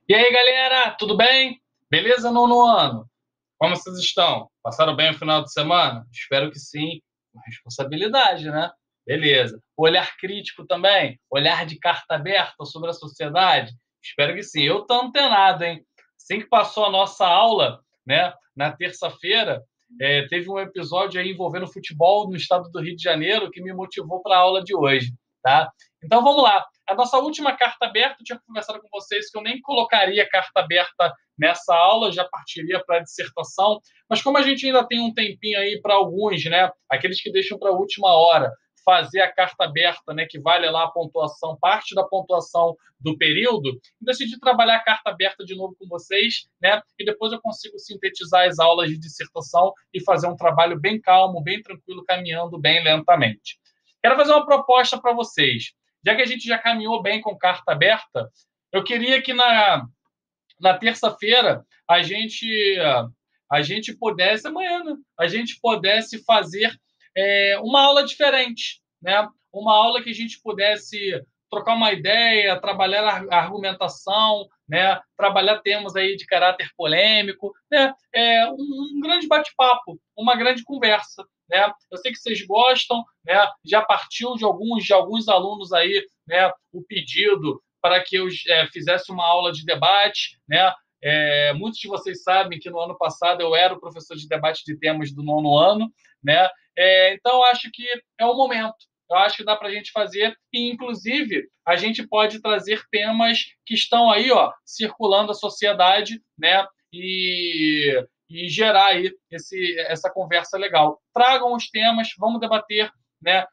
E aí, galera, tudo bem? Beleza, nono ano? Como vocês estão? Passaram bem o final de semana? Espero que sim. Com responsabilidade, né? Beleza. Olhar crítico também? Olhar de carta aberta sobre a sociedade? Espero que sim. Eu tô antenado, hein? Assim que passou a nossa aula, né, na terça-feira, teve um episódio aí envolvendo futebol no estado do Rio de Janeiro que me motivou para a aula de hoje, tá? Então vamos lá. A nossa última carta aberta, eu tinha conversado com vocês que eu nem colocaria carta aberta nessa aula, já partiria para a dissertação, mas como a gente ainda tem um tempinho aí para alguns, né, aqueles que deixam para a última hora, fazer a carta aberta, né, que vale lá a pontuação, parte da pontuação do período, decidi trabalhar a carta aberta de novo com vocês, né, e depois eu consigo sintetizar as aulas de dissertação e fazer um trabalho bem calmo, bem tranquilo, caminhando bem lentamente. Quero fazer uma proposta para vocês. Já que a gente já caminhou bem com carta aberta, eu queria que na terça-feira a gente pudesse, amanhã, né? A gente pudesse fazer uma aula diferente, né? Uma aula que a gente pudesse trocar uma ideia, trabalhar a argumentação, né? Trabalhar temas aí de caráter polêmico, né? Um grande bate-papo, uma grande conversa, né? Eu sei que vocês gostam, né? Já partiu de alguns alunos aí, né? O pedido para que eu fizesse uma aula de debate, né? Muitos de vocês sabem que no ano passado eu era o professor de debate de temas do nono ano, né? Então, eu acho que é o momento. Eu acho que dá para a gente fazer, e inclusive a gente pode trazer temas que estão aí, ó, circulando a sociedade, né? E gerar aí essa conversa legal. Tragam os temas, vamos debater, né?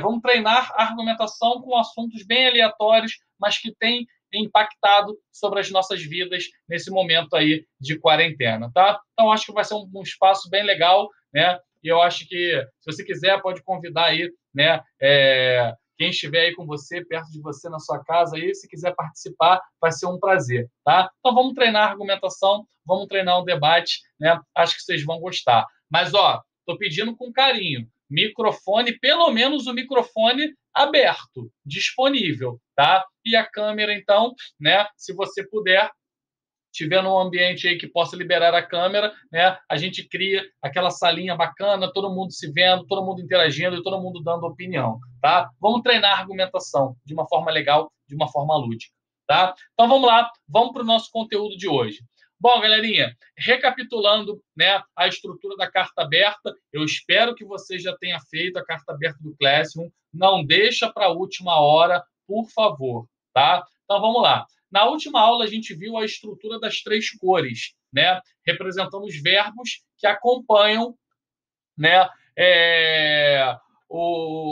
Vamos treinar a argumentação com assuntos bem aleatórios, mas que têm impactado sobre as nossas vidas nesse momento aí de quarentena, tá? Então, acho que vai ser um espaço bem legal, né? E eu acho que, se você quiser, pode convidar aí, né? Quem estiver aí com você, perto de você, na sua casa, aí, se quiser participar, vai ser um prazer, tá? Então, vamos treinar a argumentação, vamos treinar o debate, né? Acho que vocês vão gostar. Mas, ó, tô pedindo com carinho. Microfone, pelo menos o microfone aberto, disponível, tá? E a câmera, então, né? Se você puder, tiver num ambiente aí que possa liberar a câmera, né? A gente cria aquela salinha bacana, todo mundo se vendo, todo mundo interagindo e todo mundo dando opinião, tá? Vamos treinar a argumentação de uma forma legal, de uma forma lúdica, tá? Então vamos lá, vamos para o nosso conteúdo de hoje. Bom, galerinha, recapitulando, né, a estrutura da carta aberta, eu espero que você já tenha feito a carta aberta do Classroom. Não deixa para a última hora, por favor, tá? Então vamos lá. Na última aula, a gente viu a estrutura das três cores, né? Representando os verbos que acompanham, né?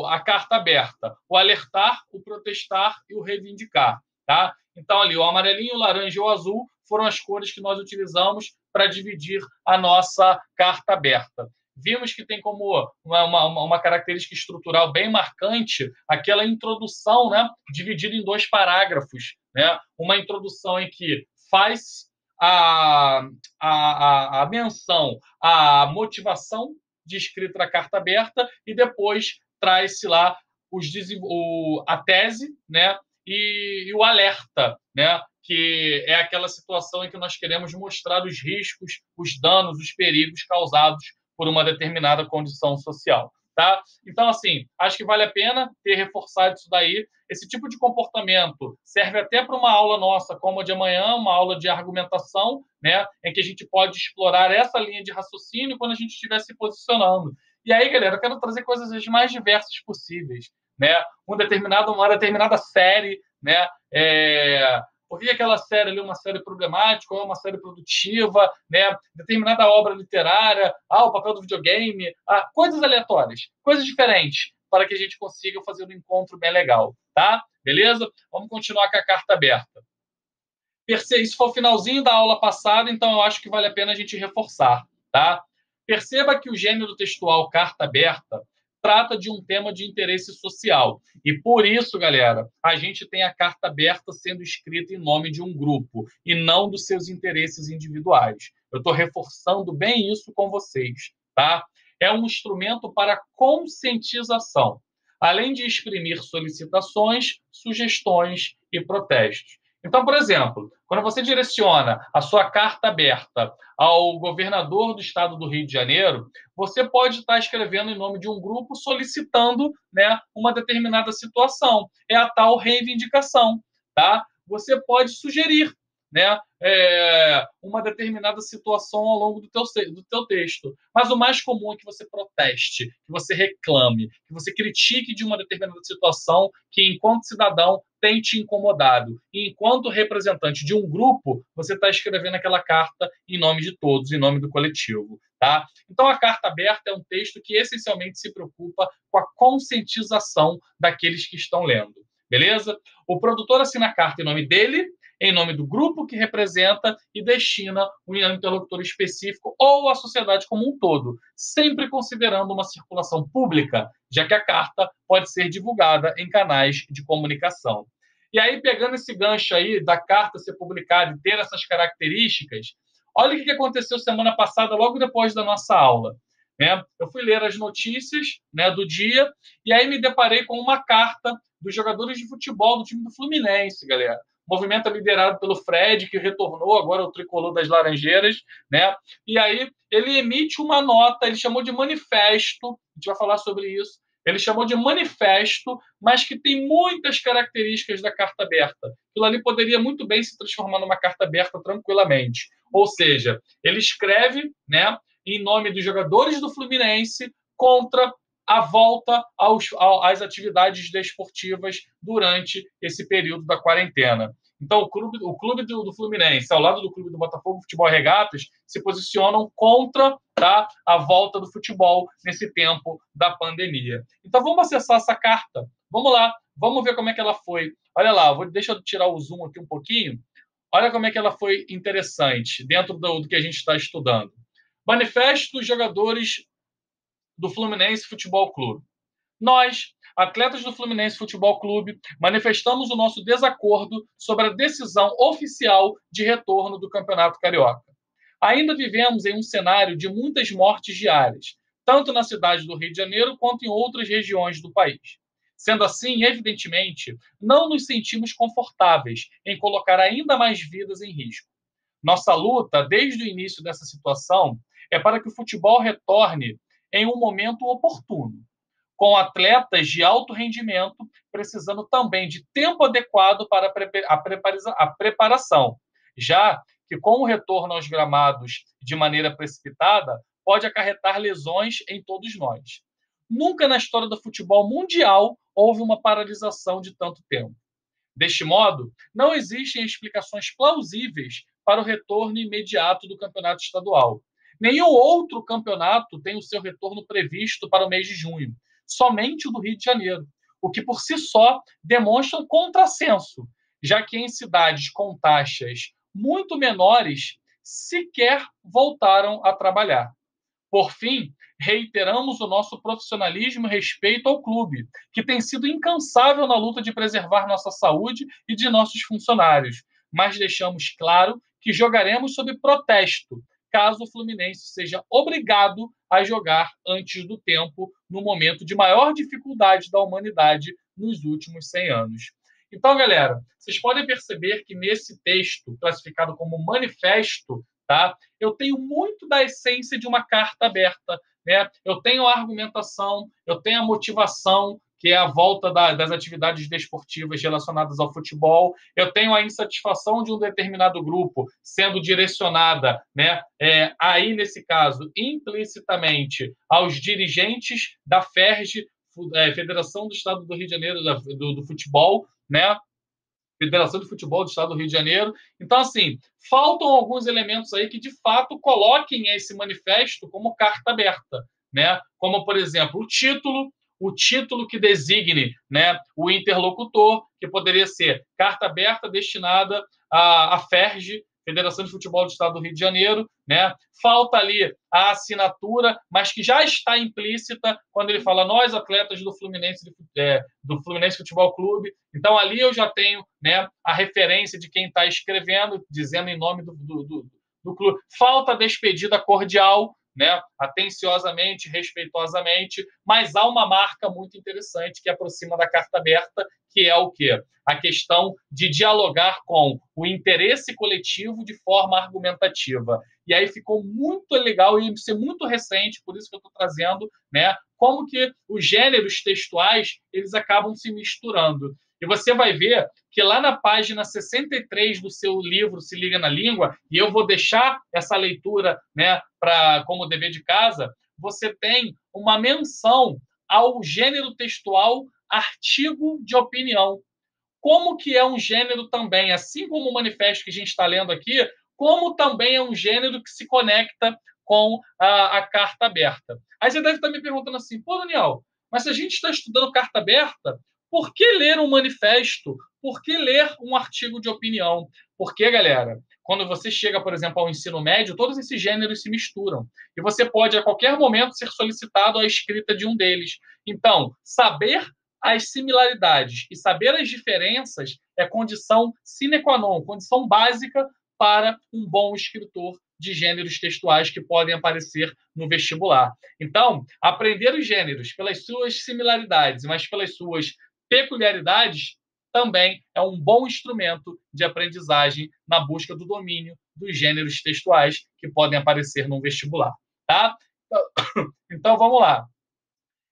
A carta aberta. O alertar, o protestar e o reivindicar, tá? Então, ali, o amarelinho, o laranja e o azul foram as cores que nós utilizamos para dividir a nossa carta aberta. Vimos que tem como uma característica estrutural bem marcante aquela introdução, né, dividida em dois parágrafos. Né? Uma introdução em que faz a, a menção à motivação de escrita da carta aberta e depois traz-se lá a tese, né, e o alerta, né, que é aquela situação em que nós queremos mostrar os riscos, os danos, os perigos causados por uma determinada condição social. Tá? Então, assim, acho que vale a pena ter reforçado isso daí. Esse tipo de comportamento serve até para uma aula nossa, como a de amanhã, uma aula de argumentação, né, em que a gente pode explorar essa linha de raciocínio quando a gente estiver se posicionando. E aí, galera, eu quero trazer coisas as mais diversas possíveis, né? Uma determinada série, né? Por que aquela série ali é uma série problemática ou é uma série produtiva, né? Determinada obra literária, o papel do videogame, coisas aleatórias, coisas diferentes, para que a gente consiga fazer um encontro bem legal, tá? Beleza? Vamos continuar com a carta aberta. Isso foi o finalzinho da aula passada, então eu acho que vale a pena a gente reforçar, tá? Perceba que o gênero textual carta aberta trata de um tema de interesse social. E por isso, galera, a gente tem a carta aberta sendo escrita em nome de um grupo e não dos seus interesses individuais. Eu estou reforçando bem isso com vocês, tá? É um instrumento para conscientização, além de exprimir solicitações, sugestões e protestos. Então, por exemplo, quando você direciona a sua carta aberta ao governador do estado do Rio de Janeiro, você pode estar escrevendo em nome de um grupo solicitando, né, uma determinada situação. É a tal reivindicação, tá? Você pode sugerir, né, uma determinada situação ao longo do teu texto. Mas o mais comum é que você proteste, que você reclame, que você critique de uma determinada situação que, enquanto cidadão, tem te incomodado. E enquanto representante de um grupo, você está escrevendo aquela carta em nome de todos, em nome do coletivo. Tá? Então, a carta aberta é um texto que essencialmente se preocupa com a conscientização daqueles que estão lendo. Beleza? O produtor assina a carta em nome dele, em nome do grupo que representa e destina um interlocutor específico ou a sociedade como um todo, sempre considerando uma circulação pública, já que a carta pode ser divulgada em canais de comunicação. E aí, pegando esse gancho aí da carta ser publicada e ter essas características, olha o que aconteceu semana passada, logo depois da nossa aula. Né? Eu fui ler as notícias, né, do dia e aí me deparei com uma carta dos jogadores de futebol do time do Fluminense, galera. O movimento é liderado pelo Fred, que retornou agora ao tricolor das Laranjeiras, né? E aí ele emite uma nota, ele chamou de manifesto, a gente vai falar sobre isso. Ele chamou de manifesto, mas que tem muitas características da carta aberta. Aquilo ali poderia muito bem se transformar numa carta aberta tranquilamente. Ou seja, ele escreve, né, em nome dos jogadores do Fluminense contra a volta às atividades desportivas durante esse período da quarentena. Então, o clube do Fluminense, ao lado do clube do Botafogo Futebol e Regatas, se posicionam contra, tá, a volta do futebol nesse tempo da pandemia. Então, vamos acessar essa carta. Vamos lá, vamos ver como é que ela foi. Olha lá, deixa eu tirar o zoom aqui um pouquinho. Olha como é que ela foi interessante dentro do que a gente está estudando. Manifesto dos jogadores do Fluminense Futebol Clube. Nós, atletas do Fluminense Futebol Clube, manifestamos o nosso desacordo sobre a decisão oficial de retorno do Campeonato Carioca. Ainda vivemos em um cenário de muitas mortes diárias, tanto na cidade do Rio de Janeiro quanto em outras regiões do país. Sendo assim, evidentemente, não nos sentimos confortáveis em colocar ainda mais vidas em risco. Nossa luta, desde o início dessa situação, é para que o futebol retorne em um momento oportuno, com atletas de alto rendimento precisando também de tempo adequado para a preparação, já que com o retorno aos gramados de maneira precipitada, pode acarretar lesões em todos nós. Nunca na história do futebol mundial houve uma paralisação de tanto tempo. Deste modo, não existem explicações plausíveis para o retorno imediato do campeonato estadual. Nenhum outro campeonato tem o seu retorno previsto para o mês de junho, somente o do Rio de Janeiro, o que por si só demonstra um contrassenso, já que em cidades com taxas muito menores sequer voltaram a trabalhar. Por fim, reiteramos o nosso profissionalismo e respeito ao clube, que tem sido incansável na luta de preservar nossa saúde e de nossos funcionários, mas deixamos claro que jogaremos sob protesto, caso o Fluminense seja obrigado a jogar antes do tempo, no momento de maior dificuldade da humanidade nos últimos 100 anos. Então, galera, vocês podem perceber que nesse texto, classificado como manifesto, tá, eu tenho muito da essência de uma carta aberta, né? Eu tenho a argumentação, eu tenho a motivação, que é a volta das atividades desportivas relacionadas ao futebol, eu tenho a insatisfação de um determinado grupo sendo direcionada, né, aí nesse caso, implicitamente aos dirigentes da FERJ, Federação do Estado do Rio de Janeiro do Futebol, né? Federação de Futebol do Estado do Rio de Janeiro. Então, assim, faltam alguns elementos aí que, de fato, coloquem esse manifesto como carta aberta, né? Como, por exemplo, o título que designe, né, o interlocutor, que poderia ser carta aberta destinada à FERJ, Federação de Futebol do Estado do Rio de Janeiro, né? Falta ali a assinatura, mas que já está implícita quando ele fala nós, atletas do Fluminense Futebol Clube. Então, ali eu já tenho, né, a referência de quem está escrevendo, dizendo em nome do clube. Falta a despedida cordial, né? Atenciosamente, respeitosamente, mas há uma marca muito interessante que aproxima da carta aberta, que é o quê? A questão de dialogar com o interesse coletivo de forma argumentativa. E aí ficou muito legal e ser muito recente, por isso que eu estou trazendo, né? Como que os gêneros textuais eles acabam se misturando. E você vai ver que lá na página 63 do seu livro Se Liga na Língua, e eu vou deixar essa leitura, né, como dever de casa, você tem uma menção ao gênero textual artigo de opinião. Como que é um gênero também, assim como o manifesto que a gente está lendo aqui, como também é um gênero que se conecta com a carta aberta. Aí você deve estar me perguntando assim, pô, Daniel, mas se a gente está estudando carta aberta, por que ler um manifesto? Por que ler um artigo de opinião? Porque, galera, quando você chega, por exemplo, ao ensino médio, todos esses gêneros se misturam. E você pode, a qualquer momento, ser solicitado a escrita de um deles. Então, saber as similaridades e saber as diferenças é condição sine qua non, condição básica para um bom escritor de gêneros textuais que podem aparecer no vestibular. Então, aprender os gêneros pelas suas similaridades, mas pelas suas peculiaridades, também é um bom instrumento de aprendizagem na busca do domínio dos gêneros textuais que podem aparecer no vestibular. Tá? Então, vamos lá.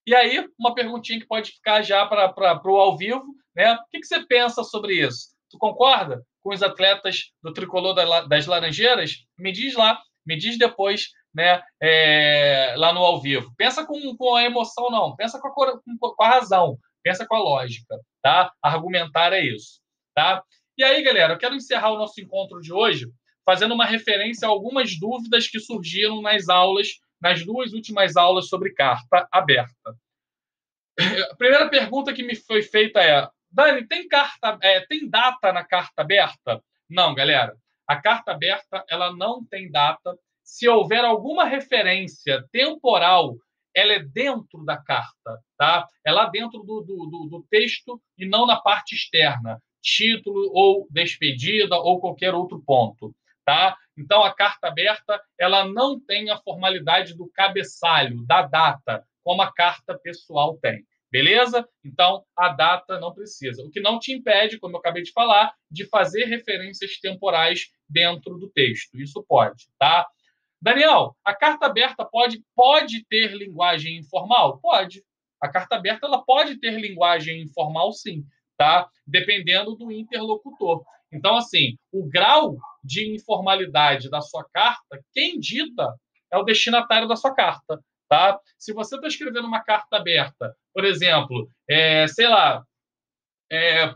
E aí, uma perguntinha que pode ficar já para o ao vivo, né? O que você pensa sobre isso? Tu concorda com os atletas do tricolor das Laranjeiras? Me diz lá, me diz depois, né? Lá no ao vivo. Pensa com a emoção, não. Pensa com a razão. Pensa com a lógica, tá? Argumentar é isso, tá? E aí, galera, eu quero encerrar o nosso encontro de hoje fazendo uma referência a algumas dúvidas que surgiram nas duas últimas aulas sobre carta aberta. A primeira pergunta que me foi feita é: Dani, tem data na carta aberta? Não, galera. A carta aberta ela não tem data. Se houver alguma referência temporal, ela é dentro da carta, tá? É lá dentro do texto e não na parte externa, título ou despedida ou qualquer outro ponto, tá? Então a carta aberta ela não tem a formalidade do cabeçalho, da data, como a carta pessoal tem. Beleza? Então, a data não precisa. O que não te impede, como eu acabei de falar, de fazer referências temporais dentro do texto. Isso pode, tá? Daniel, a carta aberta pode ter linguagem informal? Pode. A carta aberta ela pode ter linguagem informal, sim, tá? Dependendo do interlocutor. Então, assim, o grau de informalidade da sua carta, quem dita é o destinatário da sua carta, tá? Se você está escrevendo uma carta aberta, por exemplo, sei lá,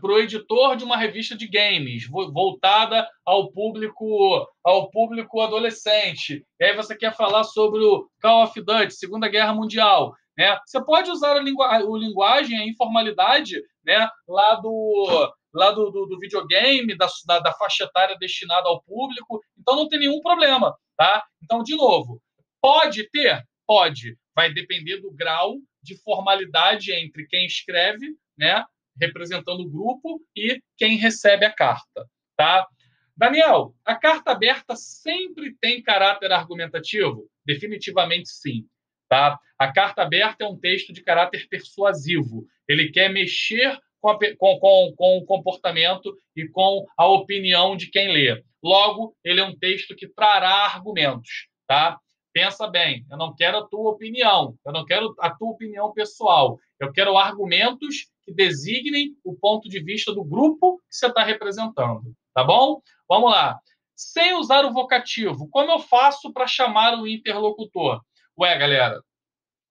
para o editor de uma revista de games voltada ao público adolescente. E aí você quer falar sobre o Call of Duty, Segunda Guerra Mundial, né? Você pode usar o linguagem, a informalidade, né? Do videogame, da faixa etária destinada ao público. Então não tem nenhum problema, tá? Então, de novo, pode ter? Pode. Vai depender do grau de formalidade entre quem escreve, né? Representando o grupo e quem recebe a carta, tá? Daniel, a carta aberta sempre tem caráter argumentativo? Definitivamente sim, tá? A carta aberta é um texto de caráter persuasivo. Ele quer mexer com o comportamento e com a opinião de quem lê. Logo, ele é um texto que trará argumentos, tá? Pensa bem, eu não quero a tua opinião, eu não quero a tua opinião pessoal, eu quero argumentos que designem o ponto de vista do grupo que você está representando, tá bom? Vamos lá. Sem usar o vocativo, como eu faço para chamar o interlocutor? Ué, galera,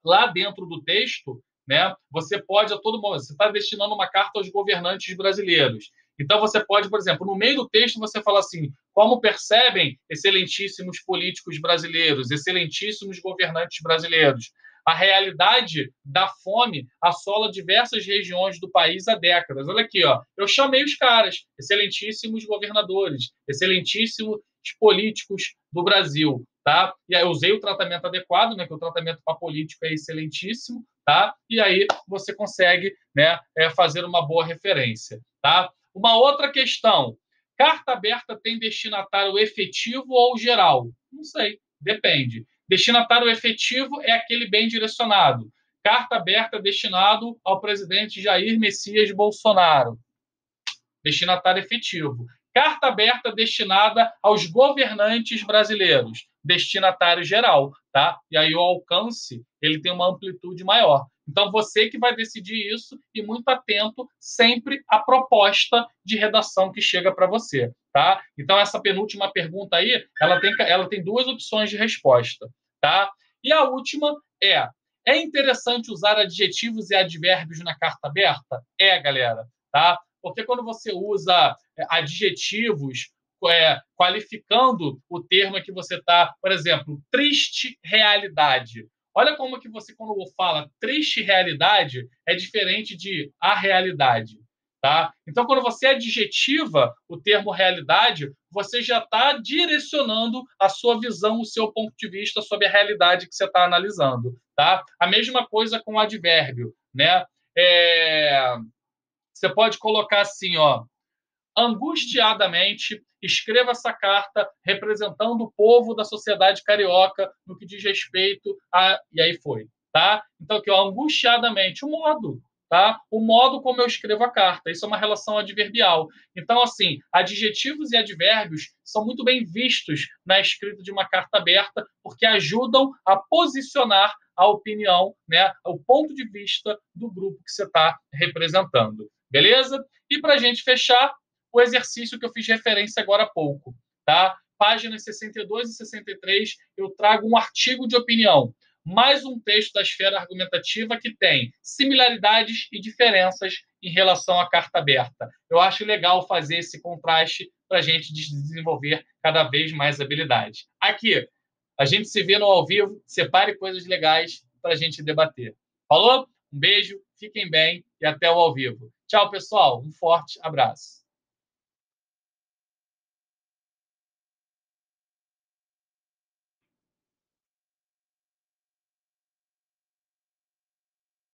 lá dentro do texto, né, você pode a todo momento, você está destinando uma carta aos governantes brasileiros. Então você pode, por exemplo, no meio do texto você fala assim: como percebem excelentíssimos políticos brasileiros, excelentíssimos governantes brasileiros, a realidade da fome assola diversas regiões do país há décadas. Olha aqui, ó, eu chamei os caras, excelentíssimos governadores, excelentíssimos políticos do Brasil, tá? E aí eu usei o tratamento adequado, né? Que o tratamento para político é excelentíssimo, tá? E aí você consegue, né? Fazer uma boa referência, tá? Uma outra questão: carta aberta tem destinatário efetivo ou geral? Não sei, depende. Destinatário efetivo é aquele bem direcionado. Carta aberta destinado ao presidente Jair Messias Bolsonaro. Destinatário efetivo. Carta aberta destinada aos governantes brasileiros. Destinatário geral, tá? E aí o alcance, ele tem uma amplitude maior. Então, você que vai decidir isso e muito atento sempre à proposta de redação que chega para você, tá? Então, essa penúltima pergunta aí, ela tem duas opções de resposta, tá? E a última é interessante usar adjetivos e advérbios na carta aberta? Galera, tá? Porque quando você usa adjetivos qualificando o termo que você está, por exemplo, triste realidade. Olha como que você, quando fala triste realidade, é diferente de a realidade. Tá? Então, quando você adjetiva o termo realidade, você já está direcionando a sua visão, o seu ponto de vista sobre a realidade que você está analisando. Tá? A mesma coisa com o advérbio. Né? Você pode colocar assim, ó, angustiadamente, escreva essa carta representando o povo da sociedade carioca no que diz respeito a... E aí foi, tá? Então, aqui, ó, angustiadamente, o modo, tá? O modo como eu escrevo a carta. Isso é uma relação adverbial. Então, assim, adjetivos e advérbios são muito bem vistos na escrita de uma carta aberta, porque ajudam a posicionar a opinião, né? O ponto de vista do grupo que você está representando. Beleza? E para a gente fechar, o exercício que eu fiz referência agora há pouco, tá? Páginas 62 e 63, eu trago um artigo de opinião, mais um texto da esfera argumentativa que tem similaridades e diferenças em relação à carta aberta. Eu acho legal fazer esse contraste para a gente desenvolver cada vez mais habilidade. Aqui, a gente se vê no ao vivo, separe coisas legais para a gente debater. Falou? Um beijo, fiquem bem e até o ao vivo. Tchau, pessoal. Um forte abraço.